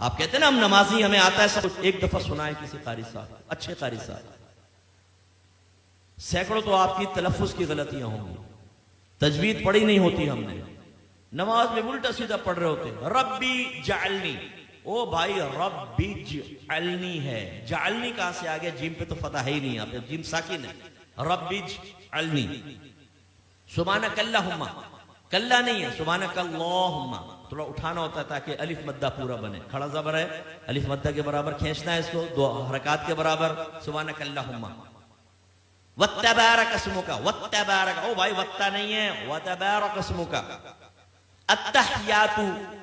آپ کہتے ہیں نا ہم نمازی ہمیں آتا ہے سب کچھ، ایک دفعہ سنائے کسی قاری صاحب، اچھے قاری صاحب، سینکڑوں تو آپ کی تلفظ کی غلطیاں ہوں گی، تجوید پڑھی نہیں ہوتی ہم نے، نماز میں الٹا سیدھا پڑھ رہے ہوتے ہیں، ربی جعلنی، او بھائی ربی جعلنی ہے، جعلنی کہاں سے آگیا؟ جیم پہ تو فتح ہے ہی نہیں، آپ جیم ساکن ہے، ربی جعلنی، سبحانک اللہم، کلہ نہیں ہے، سبحانک اللہم، تھوڑا اٹھانا ہوتا ہے تاکہ الف مدہ پورا بنے، کھڑا زبر ہے، الف مدہ کے برابر کھینچنا ہے اس کو، دو حرکات کے برابر، سبحانک اللہم، وَتَّبَارَكَ اسْمُكَ، وَتَّبَارَكَ، او بھائی وَتَّا نہیں ہے، وَتَبَارَكَ اسْمُكَ، التحیات،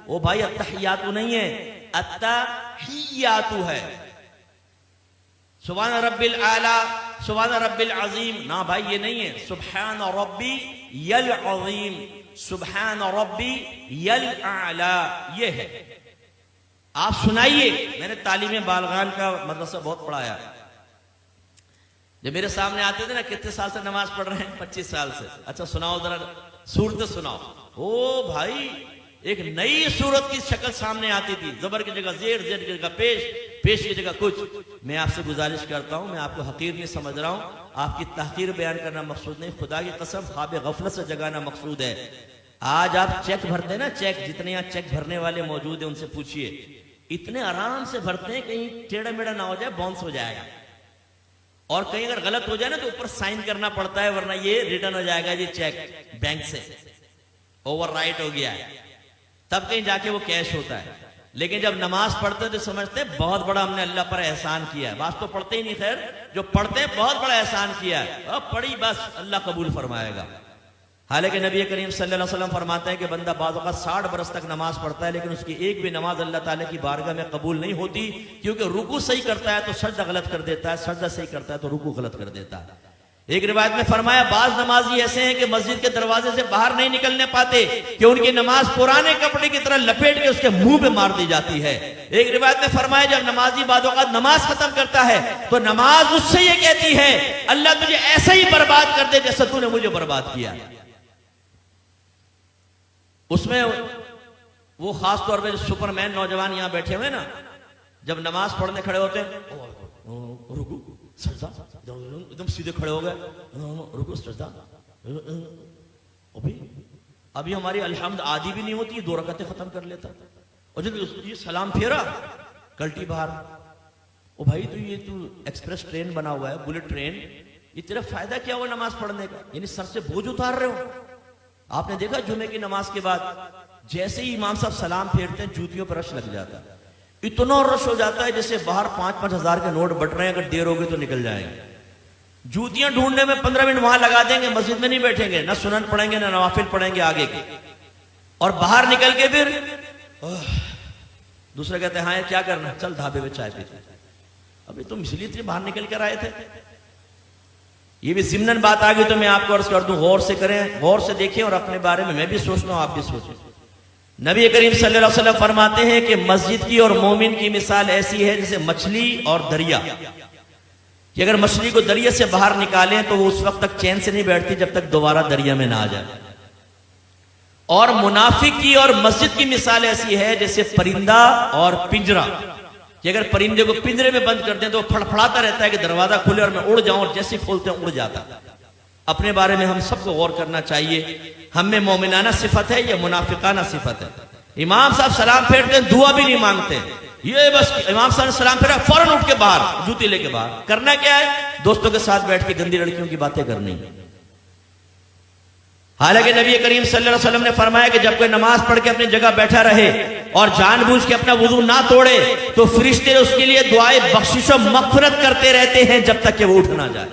او بھائی التحیات نہیں ہے، التحیات ہے، سبحان رب العالی، سبحان رب العظیم، نا بھائی یہ نہیں ہے، سبحان ربی العظیم، سبحان ربی الاعلی، یہ ہے۔ آپ سنائیے، میں نے تعلیم بالغان کا مدرسہ بہت پڑھایا، جب میرے سامنے آتے تھے نا، کتنے سال سے نماز پڑھ رہے ہیں؟ 25 سال سے، اچھا سناؤ ذرا صورت سناؤ، او بھائی ایک نئی صورت کی شکل سامنے آتی تھی، زبر کی جگہ زیر، زیر کی جگہ پیش، پیش کی جگہ کچھ۔ میں آپ سے گزارش کرتا ہوں، میں آپ کو حقیر نہیں سمجھ رہا ہوں، آپ کی تحقیر بیان کرنا مقصود نہیں، خدا کی قسم خواب غفلت سے جگانا مقصود ہے۔ آج آپ چیک بھرتے ہیں نا، چیک، جتنے یہاں چیک بھرنے والے موجود ہیں ان سے پوچھئے، اتنے آرام سے بھرتے ہیں کہیں ٹیڑھا میڑھا نہ ہو جائے، باؤنس ہو جائے گا، اور کہیں اگر غلط ہو جائے نا تو اوپر سائن کرنا پڑتا ہے، ورنہ یہ ریٹرن ہو جائے گا جی چیک بینک سے اوور رائٹ ہو گیا ہے، تب کہیں جا کے وہ کیش ہوتا ہے۔ لیکن جب نماز پڑھتے ہیں تو سمجھتے ہیں بہت بڑا ہم نے اللہ پر احسان کیا ہے، بعض تو پڑھتے ہی نہیں، خیر جو پڑھتے ہیں بہت بڑا احسان کیا ہے، اب پڑھی بس اللہ قبول فرمائے گا۔ حالانکہ نبی کریم صلی اللہ علیہ وسلم فرماتے ہیں کہ بندہ بعض اوقات 60 برس تک نماز پڑھتا ہے لیکن اس کی ایک بھی نماز اللہ تعالیٰ کی بارگاہ میں قبول نہیں ہوتی، کیونکہ رکوع صحیح کرتا ہے تو سجدہ غلط کر دیتا ہے، سجدہ صحیح کرتا ہے تو رکوع غلط کر دیتا ہے۔ ایک روایت میں فرمایا بعض نمازی ایسے ہیں کہ مسجد کے دروازے سے باہر نہیں نکلنے پاتے کہ ان کی نماز پرانے کپڑے کی طرح لپیٹ کے اس کے منہ پہ مار دی جاتی ہے۔ ایک روایت میں فرمایا جب نمازی بعض اوقات نماز ختم کرتا ہے تو نماز اس سے یہ کہتی ہے اللہ تجھے ایسا ہی برباد کر دے جیسا تو نے مجھے برباد کیا۔ اس میں وہ خاص طور پہ سپر مین نوجوان یہاں بیٹھے ہوئے نا، جب نماز پڑھنے کھڑے ہوتے ہیں رکوع سجدہ، ایک دم سیدھے کھڑے ہو گئے، رکوع سجدہ، ابھی ہماری الحمد آدھی بھی نہیں ہوتی، 2 رکعتیں ختم کر لیتا، اور جب یہ سلام پھیرا کلٹی باہر، او بھائی تو یہ تو ایکسپریس ٹرین بنا ہوا ہے، بلٹ ٹرین، یہ تیرا فائدہ کیا ہوا نماز پڑھنے کا؟ یعنی سر سے بوجھ اتار رہے ہو۔ آپ نے دیکھا جمعے کی نماز کے بعد جیسے ہی امام صاحب سلام پھیرتے ہیں جوتیوں پر رش لگ جاتا ہے، اتنا رش ہو جاتا ہے جیسے باہر 5-5 ہزار کے نوٹ بٹ رہے ہیں، اگر دیر ہوگی تو نکل جائیں گے۔ جوتیاں ڈھونڈنے میں 15 منٹ وہاں لگا دیں گے، مسجد میں نہیں بیٹھیں گے، نہ سنن پڑھیں گے نہ نوافل پڑھیں گے آگے کے، اور باہر نکل کے پھر دوسرے کہتے ہیں ہاں کیا کرنا، چل ڈھابے میں چائے پیتے، ابھی تم اس لیے باہر نکل کر آئے تھے۔ یہ بھی ضمناً بات آ گئی تو میں آپ کو عرض کر دوں، غور سے کریں، غور سے دیکھیں، اور اپنے بارے میں بھی سوچنا ہوں، آپ بھی سوچیں۔ نبی کریم صلی اللہ علیہ وسلم فرماتے ہیں کہ مسجد کی اور مومن کی مثال ایسی ہے جیسے مچھلی اور دریا، کہ اگر مچھلی کو دریا سے باہر نکالیں تو وہ اس وقت تک چین سے نہیں بیٹھتی جب تک دوبارہ دریا میں نہ آ جائے، اور منافق کی اور مسجد کی مثال ایسی ہے جیسے پرندہ اور پنجرہ، کہ اگر پرندے کو پنجرے میں بند کر دیں تو وہ پھڑپھڑاتا رہتا ہے کہ دروازہ کھلے اور میں اڑ جاؤں، اور جیسے کھولتے ہیں اڑ جاتا۔ اپنے بارے میں ہم سب کو غور کرنا چاہیے، ہم میں مومنانہ صفت ہے یا منافقانہ صفت ہے؟ امام صاحب سلام پھیرتے ہیں دعا بھی نہیں مانگتے، یہ بس امام صاحب نے سلام پھیرا فوراً اٹھ کے باہر، جوتی لے کے باہر، کرنا کیا ہے؟ دوستوں کے ساتھ بیٹھ کے گندی لڑکیوں کی باتیں کرنی۔ حالانکہ نبی کریم صلی اللہ علیہ وسلم نے فرمایا کہ جب کوئی نماز پڑھ کے اپنی جگہ بیٹھا رہے اور جان بوجھ کے اپنا وضو نہ توڑے تو فرشتے اس کے لیے دعائے بخشش و مغفرت کرتے رہتے ہیں جب تک کہ وہ اٹھ نہ جائے۔